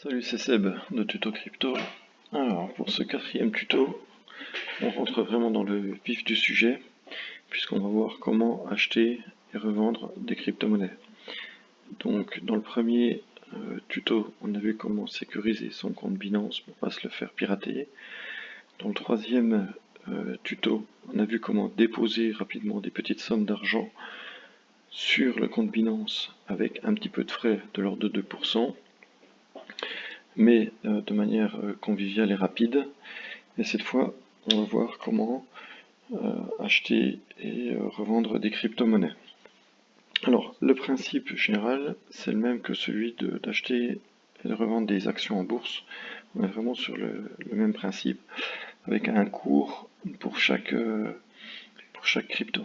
Salut, c'est Seb de Tuto Crypto. Alors, pour ce quatrième tuto, on rentre vraiment dans le vif du sujet, puisqu'on va voir comment acheter et revendre des crypto-monnaies. Donc, dans le premier tuto, on a vu comment sécuriser son compte Binance pour ne pas se le faire pirater. Dans le troisième tuto, on a vu comment déposer rapidement des petites sommes d'argent sur le compte Binance avec un petit peu de frais de l'ordre de 2%. Mais de manière conviviale et rapide. Et cette fois, on va voir comment acheter et revendre des crypto-monnaies. Alors, le principe général, c'est le même que celui d'acheter et de revendre des actions en bourse. On est vraiment sur le même principe, avec un cours pour chaque crypto.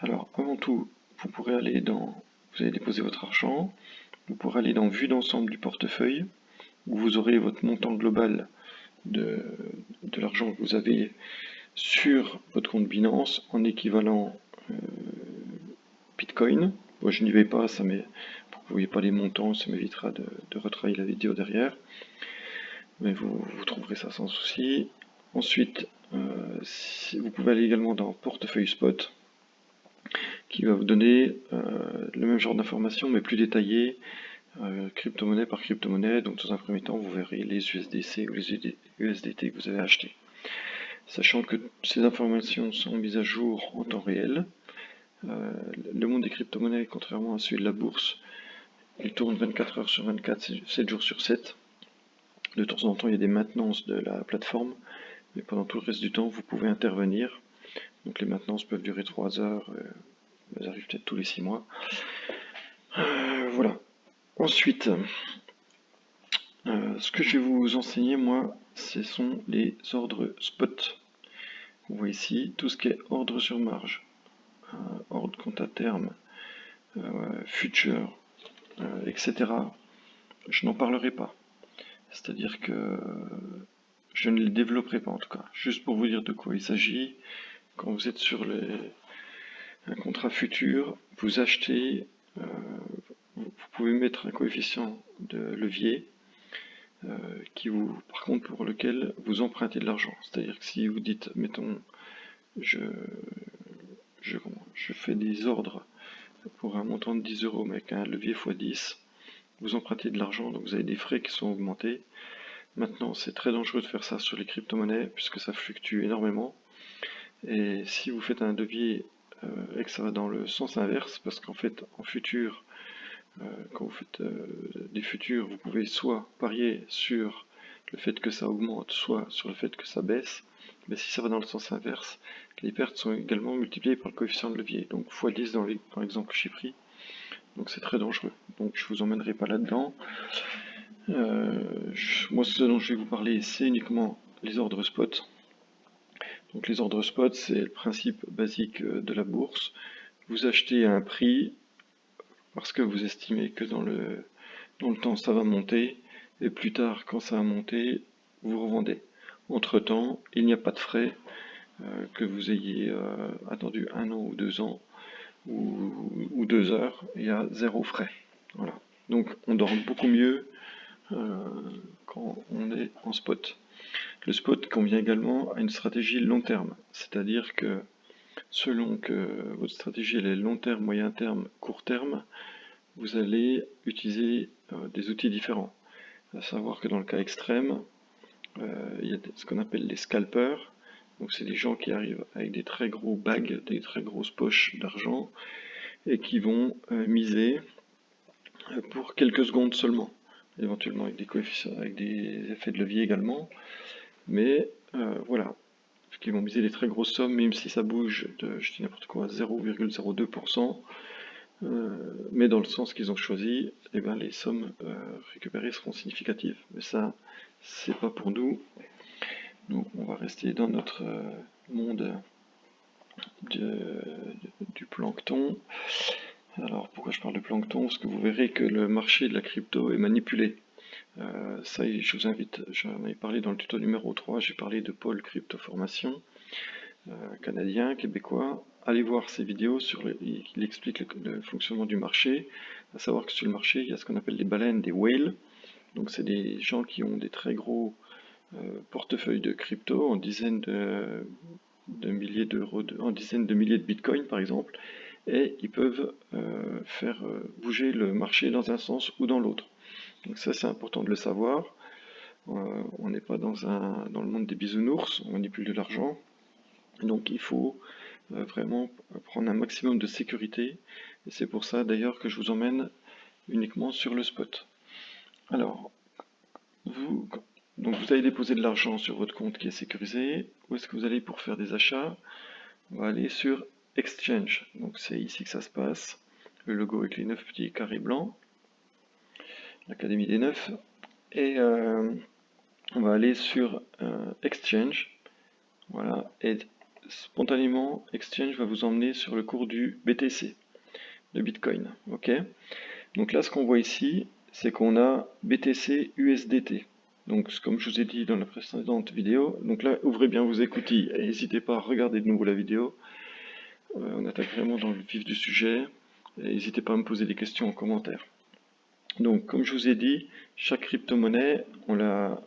Alors, avant tout, vous allez déposer votre argent, vous pourrez aller dans Vue d'ensemble du portefeuille, où vous aurez votre montant global de l'argent que vous avez sur votre compte Binance en équivalent Bitcoin. Moi, je n'y vais pas, pour que vous ne voyez pas les montants, ça m'évitera de retravailler la vidéo derrière. Mais vous trouverez ça sans souci. Ensuite, vous pouvez aller également dans Portefeuille Spot, qui va vous donner le même genre d'informations, mais plus détaillées, crypto-monnaie par crypto-monnaie. Donc, dans un premier temps, vous verrez les USDC ou les USDT que vous avez achetés. Sachant que ces informations sont mises à jour en temps réel. Le monde des crypto-monnaies, contrairement à celui de la bourse, il tourne 24 heures sur 24, 7 jours sur 7. De temps en temps, il y a des maintenances de la plateforme, mais pendant tout le reste du temps, vous pouvez intervenir. Donc les maintenances peuvent durer 3 heures, elles arrivent peut-être tous les 6 mois. Voilà. Ensuite, ce que je vais vous enseigner, moi, ce sont les ordres spot. Vous voyez ici tout ce qui est ordre sur marge, ordre compte à terme, futur, etc. Je n'en parlerai pas. C'est-à-dire que je ne les développerai pas en tout cas. Juste pour vous dire de quoi il s'agit, quand vous êtes sur un contrat futur, vous achetez, vous pouvez mettre un coefficient de levier par contre, pour lequel vous empruntez de l'argent. C'est-à-dire que si vous dites, mettons, je fais des ordres pour un montant de 10 euros, mais avec un levier x10, vous empruntez de l'argent, donc vous avez des frais qui sont augmentés. Maintenant, c'est très dangereux de faire ça sur les crypto-monnaies, puisque ça fluctue énormément. Et si vous faites un levier et que ça va dans le sens inverse, parce qu'en fait, en futur, quand vous faites des futurs, vous pouvez soit parier sur le fait que ça augmente, soit sur le fait que ça baisse. Mais si ça va dans le sens inverse, les pertes sont également multipliées par le coefficient de levier, donc x10 dans l'exemple que j'ai pris. Donc c'est très dangereux. Donc je vous emmènerai pas là-dedans. Moi, ce dont je vais vous parler, c'est uniquement les ordres spot. Donc les ordres spot, c'est le principe basique de la bourse. Vous achetez à un prix parce que vous estimez que dans le temps ça va monter, et plus tard, quand ça va monter, vous revendez. Entre-temps, il n'y a pas de frais, que vous ayez attendu 1 an ou 2 ans, ou 2 heures, il y a 0 frais. Voilà. Donc on dort beaucoup mieux quand on est en spot. Le spot convient également à une stratégie long terme, c'est-à-dire que selon que votre stratégie est long terme, moyen terme, court terme, vous allez utiliser des outils différents. À savoir que dans le cas extrême, il y a ce qu'on appelle les scalpers. Donc c'est des gens qui arrivent avec des très gros bags, des très grosses poches d'argent et qui vont miser pour quelques secondes seulement, éventuellement avec des coefficients, avec des effets de levier également. Mais voilà, qui vont miser des très grosses sommes, même si ça bouge de, je dis n'importe quoi, 0,02%, mais dans le sens qu'ils ont choisi, eh ben, les sommes récupérées seront significatives. Mais ça, c'est pas pour nous. Nous, on va rester dans notre monde du plancton. Alors, pourquoi je parle de plancton? Parce que vous verrez que le marché de la crypto est manipulé. Ça, je vous invite, j'en ai parlé dans le tuto numéro 3, j'ai parlé de Paul Crypto Formation, canadien, québécois. Allez voir ses vidéos, il explique le fonctionnement du marché, à savoir que sur le marché, il y a ce qu'on appelle les baleines, des whales, Donc c'est des gens qui ont des très gros portefeuilles de crypto en dizaines de milliers d'euros, en dizaines de milliers de bitcoins par exemple, et ils peuvent faire bouger le marché dans un sens ou dans l'autre. Donc ça c'est important de le savoir. On n'est pas dans le monde des bisounours, on manipule de l'argent. Donc il faut vraiment prendre un maximum de sécurité. Et c'est pour ça d'ailleurs que je vous emmène uniquement sur le spot. Alors, donc vous allez déposer de l'argent sur votre compte qui est sécurisé. Où est-ce que vous allez pour faire des achats? On va aller sur Exchange. Donc c'est ici que ça se passe. Le logo avec les 9 petits carrés blancs. L'Académie des 9. Et on va aller sur Exchange. Voilà. Et spontanément, Exchange va vous emmener sur le cours du BTC, de Bitcoin. Ok. Donc là, ce qu'on voit ici, c'est qu'on a BTC USDT. Donc, comme je vous ai dit dans la précédente vidéo, donc là, ouvrez bien vos écoutilles et n'hésitez pas à regarder de nouveau la vidéo. On attaque vraiment dans le vif du sujet. Et n'hésitez pas à me poser des questions en commentaire. Donc, comme je vous ai dit, chaque crypto-monnaie, on la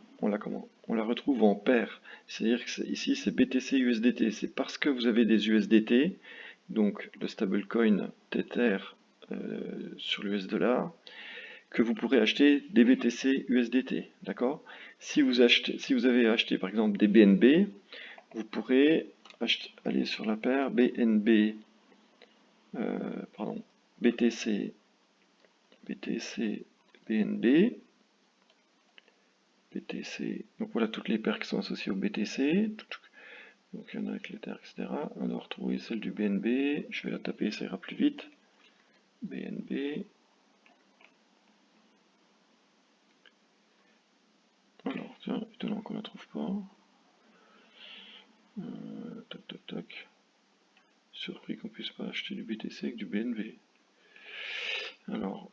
retrouve en paire. C'est-à-dire que ici, c'est BTC USDT. C'est parce que vous avez des USDT, donc le stablecoin Tether sur l'US dollar, que vous pourrez acheter des BTC USDT, d'accord? Si vous avez acheté par exemple des BNB, vous pourrez aller sur la paire BNB, BTC, BNB, BTC, donc voilà toutes les paires qui sont associées au BTC, donc il y en a avec l'Ether, etc. On va retrouver celle du BNB, je vais la taper, ça ira plus vite, BNB. Alors, tiens, étonnant qu'on la trouve pas. Toc toc toc. Surpris qu'on puisse pas acheter du BTC avec du BNB. Alors,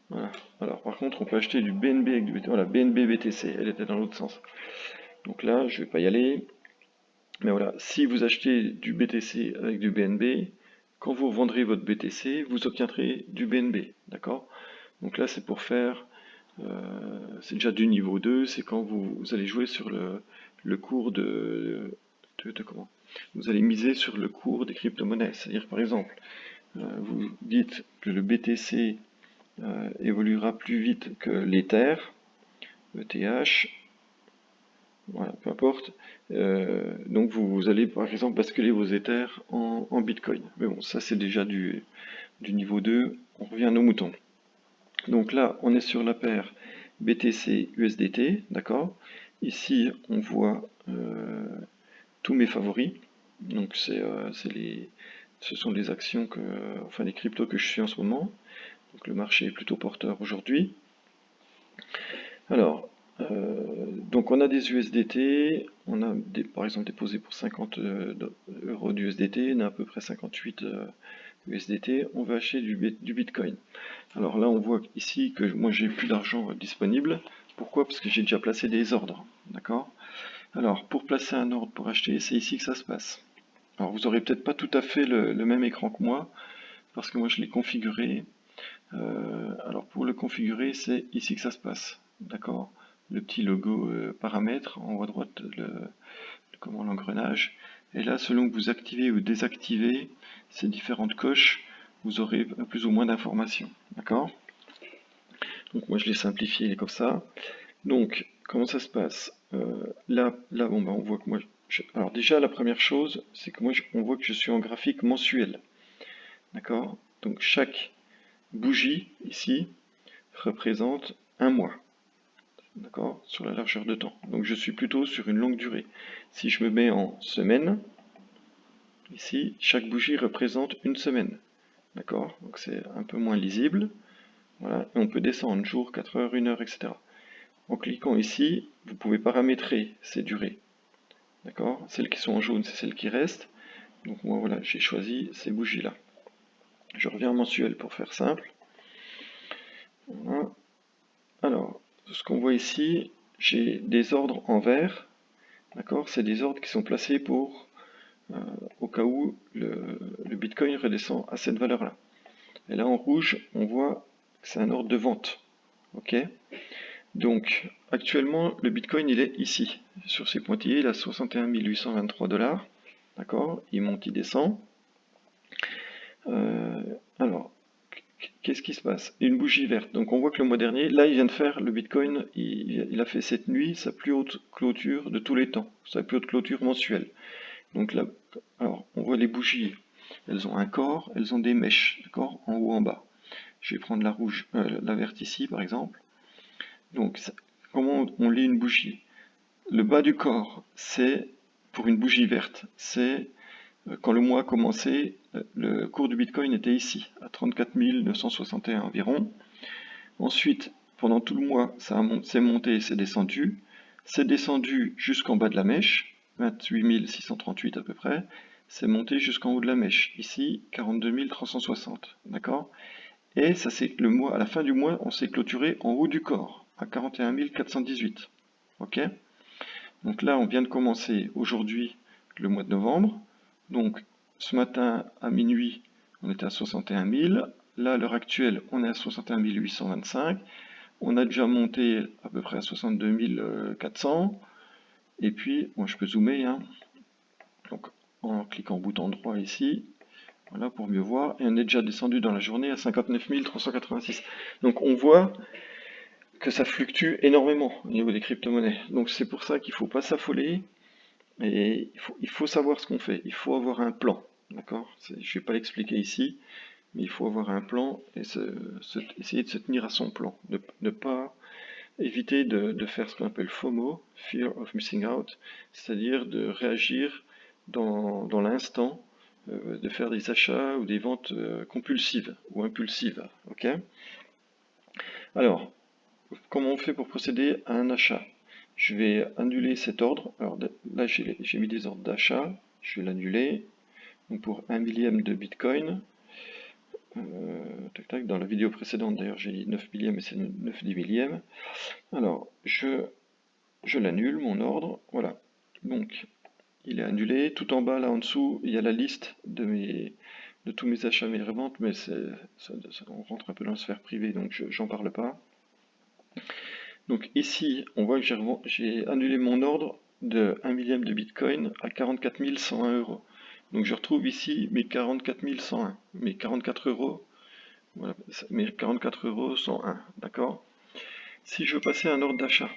voilà. Alors, par contre, on peut acheter du BNB avec du BTC. Voilà, BNB BTC, elle était dans l'autre sens. Donc là, je vais pas y aller. Mais voilà, si vous achetez du BTC avec du BNB, quand vous vendrez votre BTC, vous obtiendrez du BNB. D'accord? Donc là, c'est pour faire. C'est déjà du niveau 2, c'est quand vous allez jouer sur le cours de comment? Vous allez miser sur le cours des crypto-monnaies. C'est-à-dire, par exemple, vous dites que le BTC évoluera plus vite que l'Ether, ETH, voilà, peu importe. Donc vous allez par exemple basculer vos Ethers en Bitcoin. Mais bon, ça c'est déjà du niveau 2, on revient à nos moutons. Donc là, on est sur la paire BTC USDT, d'accord? Ici, on voit tous mes favoris. Donc ce sont les actions enfin les cryptos que je suis en ce moment. Donc le marché est plutôt porteur aujourd'hui. Alors, donc on a des USDT, on a par exemple déposé pour 50 euros d'USDT, on a à peu près 58 USDT, on va acheter du Bitcoin. Alors là on voit ici que moi j'ai plus d'argent disponible. Pourquoi? Parce que j'ai déjà placé des ordres, d'accord? Alors pour placer un ordre pour acheter, c'est ici que ça se passe. Alors vous aurez peut-être pas tout à fait le même écran que moi, parce que moi je l'ai configuré. Alors pour le configurer, c'est ici que ça se passe, d'accord? Le petit logo paramètres en haut à droite, l'engrenage. Et là, selon que vous activez ou désactivez ces différentes coches, vous aurez plus ou moins d'informations, d'accord? Donc moi je l'ai simplifié, il est comme ça. Donc comment ça se passe? Là, bon, on voit que moi, alors déjà la première chose, c'est que moi on voit que je suis en graphique mensuel, d'accord? Donc chaque bougie ici représente un mois, d'accord, sur la largeur de temps. Donc je suis plutôt sur une longue durée. Si je me mets en semaine, ici, chaque bougie représente une semaine, d'accord? Donc c'est un peu moins lisible. Voilà, et on peut descendre jour, 4 heures, 1 heure, etc. En cliquant ici, vous pouvez paramétrer ces durées, d'accord? Celles qui sont en jaune, c'est celles qui restent. Donc moi, voilà, j'ai choisi ces bougies-là. Je reviens en mensuel pour faire simple. Voilà. Alors, ce qu'on voit ici, j'ai des ordres en vert, d'accord? C'est des ordres qui sont placés pour au cas où le Bitcoin redescend à cette valeur-là. Et là en rouge, on voit que c'est un ordre de vente. Ok. Donc actuellement, le Bitcoin il est ici, sur ces pointillés, il a 61 823 $. D'accord. Il monte, il descend. Alors, qu'est-ce qui se passe? Une bougie verte. Donc on voit que le mois dernier, là il vient de faire, le Bitcoin, il a fait cette nuit sa plus haute clôture de tous les temps, sa plus haute clôture mensuelle. Donc là, alors on voit les bougies, elles ont un corps, elles ont des mèches, d'accord, en haut, en bas. Je vais prendre la rouge, la verte ici par exemple. Donc comment on lit une bougie? Le bas du corps, c'est, pour une bougie verte, c'est quand le mois a commencé, le cours du Bitcoin était ici, à 34 961 environ. Ensuite, pendant tout le mois, c'est monté, c'est descendu. C'est descendu jusqu'en bas de la mèche, 28 638 à peu près. C'est monté jusqu'en haut de la mèche, ici 42 360, d'accord? Et ça c'est le mois, à la fin du mois, on s'est clôturé en haut du corps, à 41 418, ok? Donc là, on vient de commencer aujourd'hui le mois de novembre. Donc ce matin à minuit, on était à 61 000. Là, à l'heure actuelle, on est à 61 825. On a déjà monté à peu près à 62 400. Et puis, moi je peux zoomer, hein. Donc en cliquant bouton droit ici, voilà pour mieux voir. Et on est déjà descendu dans la journée à 59 386. Donc on voit que ça fluctue énormément au niveau des crypto-monnaies. Donc c'est pour ça qu'il ne faut pas s'affoler. Et il faut savoir ce qu'on fait, il faut avoir un plan, d'accord? Je ne vais pas l'expliquer ici, mais il faut avoir un plan et essayer de se tenir à son plan. Ne pas éviter de faire ce qu'on appelle FOMO, Fear of Missing Out, c'est-à-dire de réagir dans l'instant, de faire des achats ou des ventes compulsives ou impulsives, ok? Alors, comment on fait pour procéder à un achat? Je vais annuler cet ordre. Alors là, j'ai mis des ordres d'achat. Je vais l'annuler. Donc pour 1 millième de Bitcoin. Tac, tac, dans la vidéo précédente, d'ailleurs, j'ai dit 9 millièmes et c'est 9 10 millièmes. Alors, je l'annule, mon ordre. Voilà. Donc, il est annulé. Tout en bas, là en dessous, il y a la liste de tous mes achats, mes reventes, mais on rentre un peu dans la sphère privée, donc j'en parle pas. Donc ici, on voit que j'ai annulé mon ordre de 1 millième de Bitcoin à 44 101 €. Donc je retrouve ici mes 44 101, mes 44 euros, voilà, mes 44 euros 101, d'accord? Si je veux passer un ordre d'achat,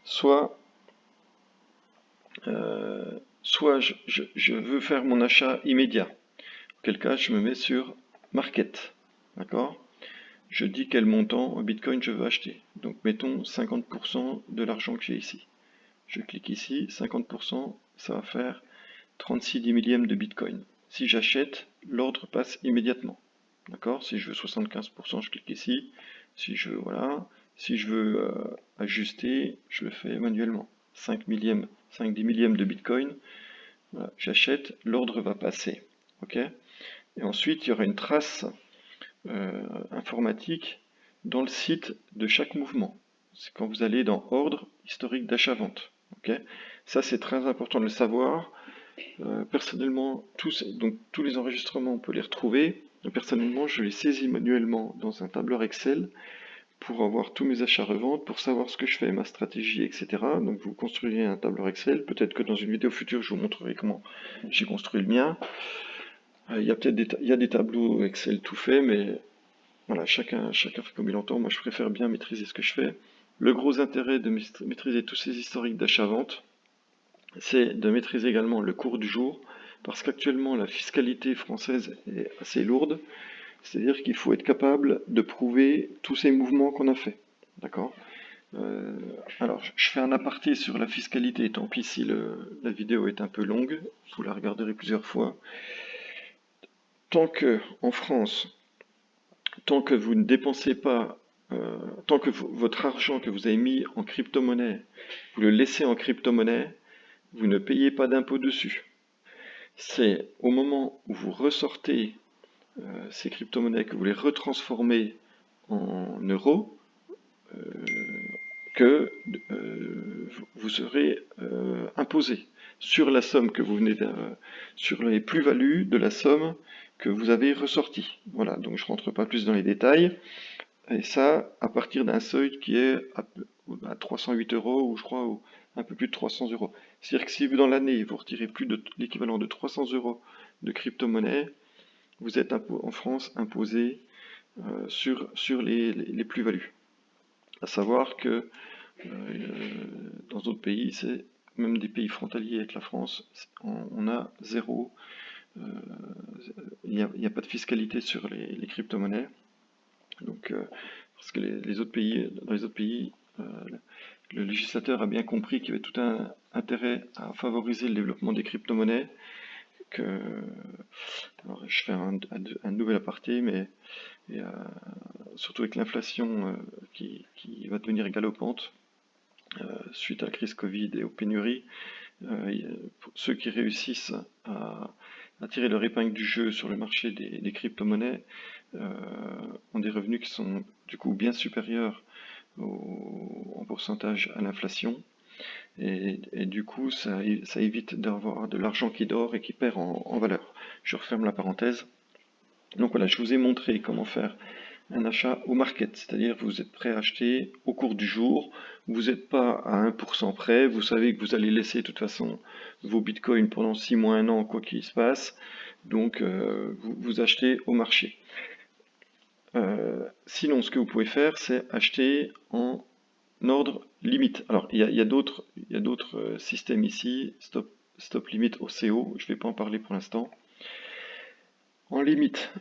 soit, je veux faire mon achat immédiat, auquel cas je me mets sur Market, d'accord? Je dis quel montant en Bitcoin je veux acheter. Donc mettons 50% de l'argent que j'ai ici. Je clique ici, 50%, ça va faire 36 10 millièmes de Bitcoin. Si j'achète, l'ordre passe immédiatement. D'accord? Si je veux 75%, je clique ici. Si je veux, voilà. Si je veux ajuster, je le fais manuellement. 5 millièmes, 5 10 millièmes de Bitcoin. Voilà, j'achète, l'ordre va passer. Ok? Et ensuite, il y aura une trace informatique dans le site de chaque mouvement. C'est quand vous allez dans ordre historique d'achat-vente. Okay, ça c'est très important de le savoir. Personnellement, tous les enregistrements, on peut les retrouver. Personnellement, je les saisis manuellement dans un tableur Excel pour avoir tous mes achats-reventes, pour savoir ce que je fais, ma stratégie, etc. Donc vous construirez un tableur Excel. Peut-être que dans une vidéo future, je vous montrerai comment j'ai construit le mien. Il y a peut-être des tableaux Excel tout faits, mais voilà, chacun fait comme il entend. Moi, je préfère bien maîtriser ce que je fais. Le gros intérêt de maîtriser tous ces historiques d'achat-vente, c'est de maîtriser également le cours du jour, parce qu'actuellement, la fiscalité française est assez lourde. C'est-à-dire qu'il faut être capable de prouver tous ces mouvements qu'on a fait. D'accord? Alors, je fais un aparté sur la fiscalité, tant pis si la vidéo est un peu longue, vous la regarderez plusieurs fois. Tant que, en France, tant que vous ne dépensez pas, tant que votre argent que vous avez mis en crypto-monnaie, vous le laissez en crypto-monnaie, vous ne payez pas d'impôt dessus. C'est au moment où vous ressortez ces crypto-monnaies, que vous les retransformez en euros, que vous serez imposé sur la somme que vous venez sur les plus-values de la somme que vous avez ressortie. Voilà, donc je ne rentre pas plus dans les détails. Et ça, à partir d'un seuil qui est à 308 euros, ou je crois, ou un peu plus de 300 euros. C'est-à-dire que si dans l'année, vous retirez plus de l'équivalent de 300 euros de crypto-monnaie, vous êtes en France imposé sur les plus-values. À savoir que dans d'autres pays, c'est même des pays frontaliers avec la France, on a zéro. Il n'y a pas de fiscalité sur les crypto-monnaies. Donc, parce que dans les autres pays, le législateur a bien compris qu'il y avait tout un intérêt à favoriser le développement des crypto-monnaies. Alors, je fais un nouvel aparté, mais surtout avec l'inflation qui va devenir galopante suite à la crise Covid et aux pénuries, ceux qui réussissent à tirer leur épingle du jeu sur le marché des crypto-monnaies ont des revenus qui sont du coup bien supérieurs en pourcentage à l'inflation. Et du coup, ça évite d'avoir de l'argent qui dort et qui perd en valeur. Je referme la parenthèse. Donc voilà, je vous ai montré comment faire un achat au market, c'est-à-dire vous êtes prêt à acheter au cours du jour, vous n'êtes pas à 1% près, vous savez que vous allez laisser de toute façon vos bitcoins pendant 6 mois, 1 an, quoi qu'il se passe, donc vous achetez au marché. Sinon, ce que vous pouvez faire, c'est acheter en ordre limite. Alors, il y a d'autres systèmes ici, stop limit au CO, je ne vais pas en parler pour l'instant. En limite,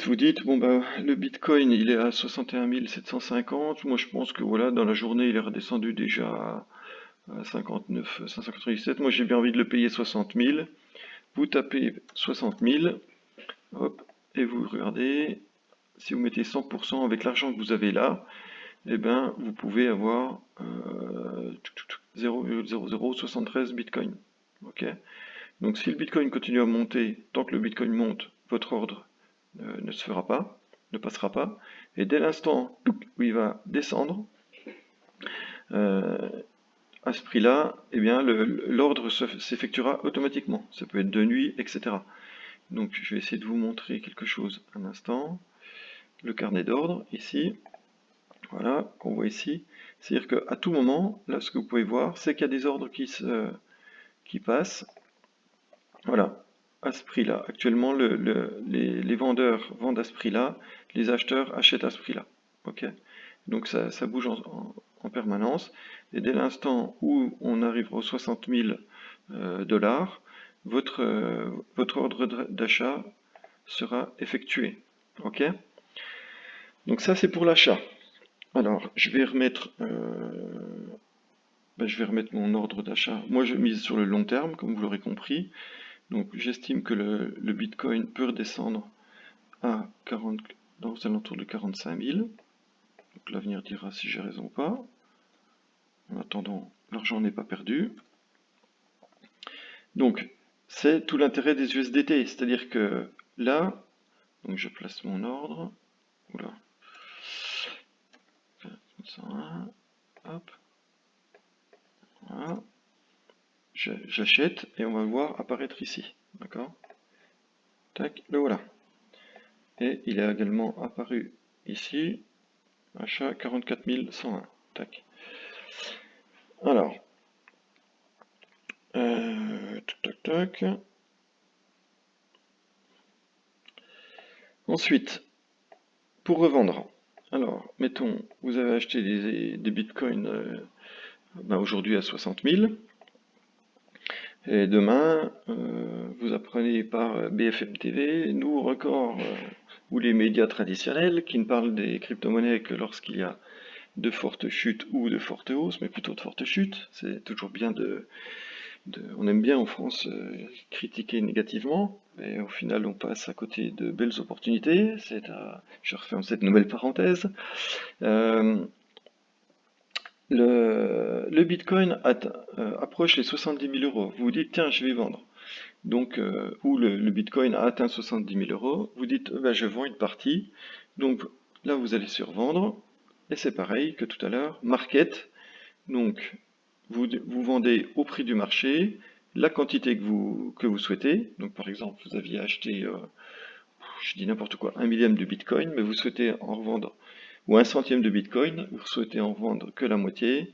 vous dites, bon bah le Bitcoin il est à 61 750, moi je pense que voilà, dans la journée il est redescendu déjà à 59 597, moi j'ai bien envie de le payer 60 000, vous tapez 60 000, hop, et vous regardez, si vous mettez 100% avec l'argent que vous avez là, eh ben vous pouvez avoir 0,0073 Bitcoin. Ok. Donc si le Bitcoin continue à monter, tant que le Bitcoin monte, votre ordre ne se fera pas, ne passera pas. Et dès l'instant où il va descendre, à ce prix-là, eh bien l'ordre s'effectuera automatiquement. Ça peut être de nuit, etc. Donc je vais essayer de vous montrer quelque chose un instant. Le carnet d'ordre, ici, voilà, qu'on voit ici. C'est-à-dire qu'à tout moment, là ce que vous pouvez voir, c'est qu'il y a des ordres qui passent. Voilà, à ce prix-là. Actuellement, les vendeurs vendent à ce prix-là, les acheteurs achètent à ce prix-là. Ok. Donc ça bouge en permanence. Et dès l'instant où on arrivera aux 60 000 dollars, votre ordre d'achat sera effectué. Ok. Donc ça c'est pour l'achat. Alors je vais remettre mon ordre d'achat. Moi je mise sur le long terme, comme vous l'aurez compris. Donc j'estime que le Bitcoin peut redescendre à 40, aux alentours de 45 000. Donc l'avenir dira si j'ai raison ou pas. En attendant, l'argent n'est pas perdu. Donc c'est tout l'intérêt des USDT, c'est-à-dire que là, donc je place mon ordre. Oula. 101, hop. Voilà. J'achète et on va le voir apparaître ici. D'accord? Tac, le voilà. Et il est également apparu ici, achat 44 101. Tac. Alors, tac, tac, tac. Ensuite, pour revendre. Alors, mettons, vous avez acheté des bitcoins aujourd'hui à 60 000. Et demain, vous apprenez par BFM TV, nous record, ou les médias traditionnels qui ne parlent des crypto-monnaies que lorsqu'il y a de fortes chutes ou de fortes hausses, mais plutôt de fortes chutes. C'est toujours bien on aime bien en France critiquer négativement, mais au final on passe à côté de belles opportunités. Je referme cette nouvelle parenthèse. Le Bitcoin approche les 70 000 euros. Vous vous dites, tiens, je vais vendre. Donc, ou le Bitcoin a atteint 70 000 euros. Vous dites, ben, je vends une partie. Donc là, vous allez sur vendre. Et c'est pareil que tout à l'heure. Market. Donc, vous vendez au prix du marché la quantité que vous souhaitez. Donc, par exemple, vous aviez acheté, je dis n'importe quoi, 1 millième de Bitcoin, mais vous souhaitez en revendre, ou 1 centième de Bitcoin, vous souhaitez en vendre que la moitié,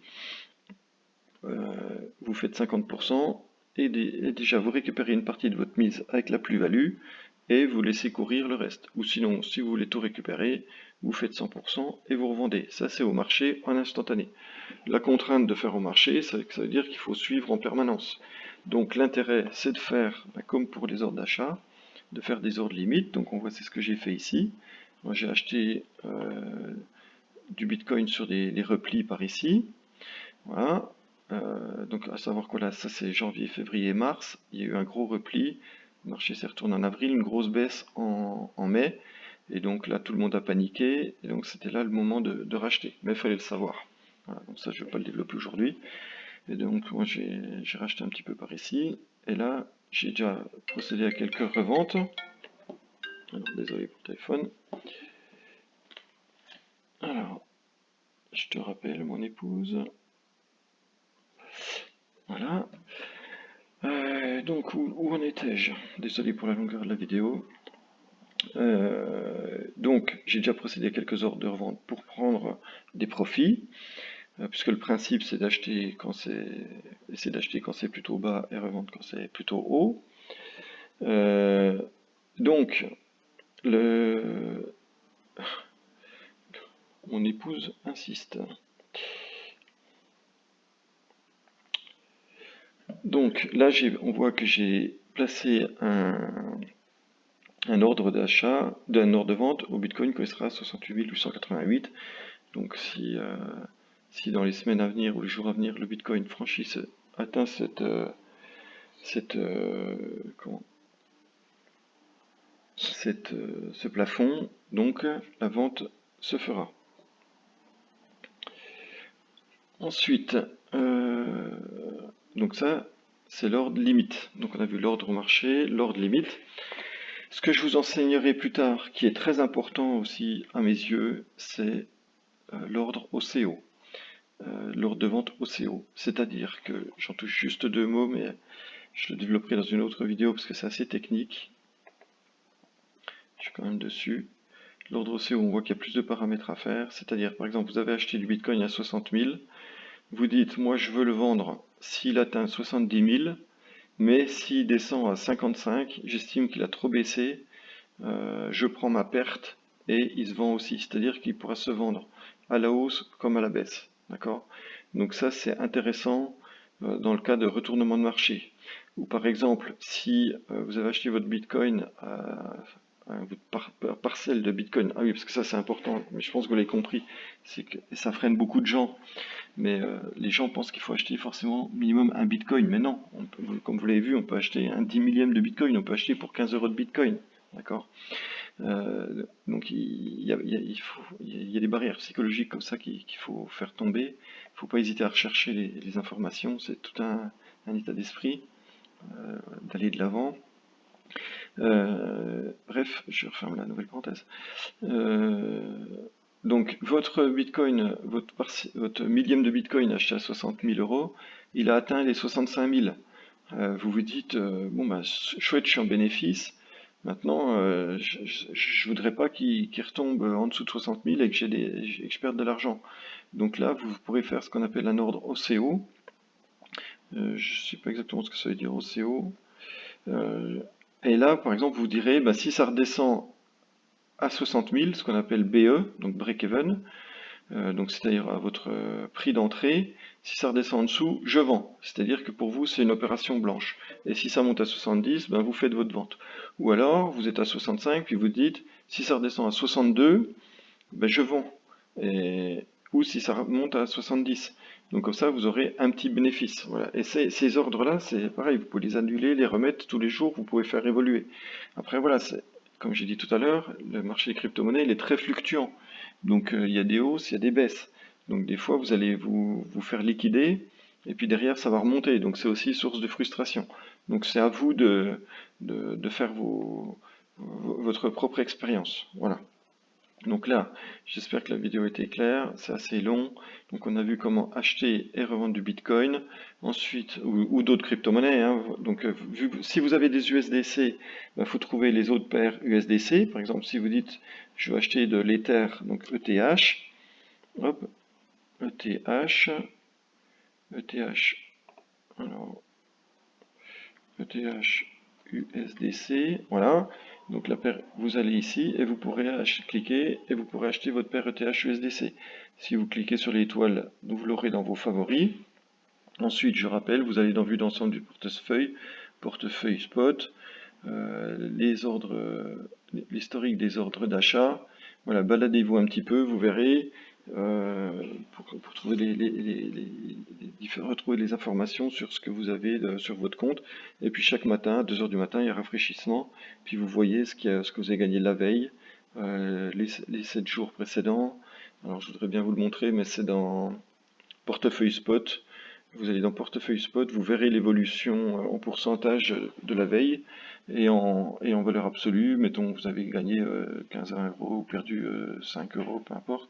vous faites 50%, et déjà vous récupérez une partie de votre mise avec la plus-value, et vous laissez courir le reste. Ou sinon, si vous voulez tout récupérer, vous faites 100% et vous revendez. Ça, c'est au marché en instantané. La contrainte de faire au marché, ça veut dire qu'il faut suivre en permanence. Donc l'intérêt, c'est de faire, comme pour les ordres d'achat, de faire des ordres limites. Donc on voit, c'est ce que j'ai fait ici. Moi, j'ai acheté du Bitcoin sur des replis par ici. Voilà. Donc à savoir que là, ça c'est janvier, février, mars. Il y a eu un gros repli. Le marché s'est retourné en avril, une grosse baisse en mai. Et donc là, tout le monde a paniqué. Et donc c'était là le moment de racheter. Mais il fallait le savoir. Voilà, donc ça, je ne vais pas le développer aujourd'hui. Et donc moi, j'ai racheté un petit peu par ici. Et là, j'ai déjà procédé à quelques reventes. Alors, désolé pour le téléphone. Alors, je te rappelle mon épouse. Voilà. Donc, où en étais-je? Désolé pour la longueur de la vidéo. Donc, j'ai déjà procédé à quelques ordres de revente pour prendre des profits, puisque le principe c'est d'acheter quand c'est plutôt bas et revendre quand c'est plutôt haut. Donc, mon épouse insiste. Donc là, on voit que j'ai placé un ordre d'achat, d'un ordre de vente au Bitcoin quand il sera à 68 888. Donc si dans les semaines à venir ou les jours à venir, le Bitcoin atteint ce plafond, donc la vente se fera. Ensuite, donc ça, c'est l'ordre limite. Donc on a vu l'ordre au marché, l'ordre limite. Ce que je vous enseignerai plus tard, qui est très important aussi à mes yeux, c'est l'ordre OCO, l'ordre de vente OCO. C'est-à-dire que, j'en touche juste 2 mots, mais je le développerai dans une autre vidéo parce que c'est assez technique. Je suis quand même dessus. L'ordre OCO, on voit qu'il y a plus de paramètres à faire. C'est-à-dire, par exemple, vous avez acheté du Bitcoin à 60 000. Vous dites, moi je veux le vendre s'il atteint 70 000, mais s'il descend à 55, j'estime qu'il a trop baissé, je prends ma perte et il se vend aussi. C'est-à-dire qu'il pourra se vendre à la hausse comme à la baisse. D'accord? Donc ça c'est intéressant dans le cas de retournement de marché. Ou par exemple, si vous avez acheté votre Bitcoin votre parcelle de Bitcoin, ah oui, parce que ça c'est important, mais je pense que vous l'avez compris, c'est que ça freine beaucoup de gens. Mais les gens pensent qu'il faut acheter forcément minimum un Bitcoin. Mais non, comme vous l'avez vu, on peut acheter un 10 millième de Bitcoin, on peut acheter pour 15 € de Bitcoin. D'accord? Donc il y a des barrières psychologiques comme ça qu'il faut faire tomber. Il ne faut pas hésiter à rechercher les informations. C'est tout un état d'esprit d'aller de l'avant. Bref, je referme la nouvelle parenthèse. Donc votre Bitcoin, votre millième de Bitcoin acheté à 60 000 €, il a atteint les 65 000. Vous vous dites, bon bah chouette, je suis en bénéfice. Maintenant, je voudrais pas qu'il retombe en dessous de 60 000 et que je perde de l'argent. Donc là, vous pourrez faire ce qu'on appelle un ordre OCO. Je ne sais pas exactement ce que ça veut dire OCO. Et là, par exemple, vous direz, bah, si ça redescend à 60 000, ce qu'on appelle BE, donc break-even, donc c'est-à-dire à votre prix d'entrée, si ça redescend en dessous, je vends. C'est-à-dire que pour vous, c'est une opération blanche. Et si ça monte à 70, ben vous faites votre vente. Ou alors, vous êtes à 65, puis vous dites, si ça redescend à 62, ben je vends. Ou si ça remonte à 70. Donc comme ça, vous aurez un petit bénéfice. Voilà. Et ces ordres-là, c'est pareil, vous pouvez les annuler, les remettre tous les jours, vous pouvez faire évoluer. Après, voilà, comme j'ai dit tout à l'heure, le marché des crypto-monnaies, il est très fluctuant. Donc il y a des hausses, il y a des baisses. Donc des fois, vous allez vous faire liquider, et puis derrière, ça va remonter. Donc c'est aussi source de frustration. Donc c'est à vous de faire votre propre expérience. Voilà. Donc là, j'espère que la vidéo était claire, c'est assez long. Donc on a vu comment acheter et revendre du Bitcoin, ensuite, ou d'autres crypto-monnaies, hein. Donc si vous avez des USDC, il faut trouver les autres paires USDC. Par exemple, si vous dites je veux acheter de l'Ether, donc ETH, hop, ETH, ETH, alors ETH USDC, voilà. Donc la paire, vous allez ici et vous pourrez cliquer et vous pourrez acheter votre paire ETH USDC. Si vous cliquez sur l'étoile, vous l'aurez dans vos favoris. Ensuite, je rappelle, vous allez dans vue d'ensemble du portefeuille, portefeuille spot, les ordres, l'historique des ordres d'achat. Voilà, baladez-vous un petit peu, vous verrez, pour trouver retrouver les informations sur ce que vous avez sur votre compte. Et puis chaque matin, à 2 heures du matin, il y a un rafraîchissement. Puis vous voyez ce que vous avez gagné la veille, les 7 jours précédents. Alors je voudrais bien vous le montrer, mais c'est dans portefeuille spot. Vous allez dans portefeuille spot, vous verrez l'évolution en pourcentage de la veille et en valeur absolue. Mettons, vous avez gagné 15 euros ou perdu 5 euros, peu importe.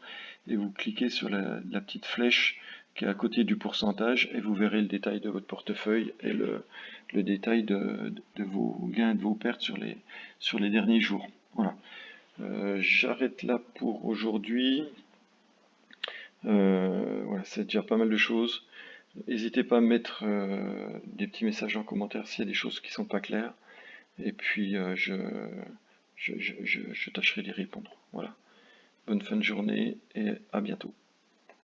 Et vous cliquez sur la petite flèche qui est à côté du pourcentage et vous verrez le détail de votre portefeuille et le détail de vos gains, de vos pertes sur les derniers jours. Voilà. J'arrête là pour aujourd'hui. Voilà, c'est déjà pas mal de choses. N'hésitez pas à mettre des petits messages en commentaire s'il y a des choses qui sont pas claires. Et puis je tâcherai d'y répondre. Voilà. Bonne fin de journée et à bientôt.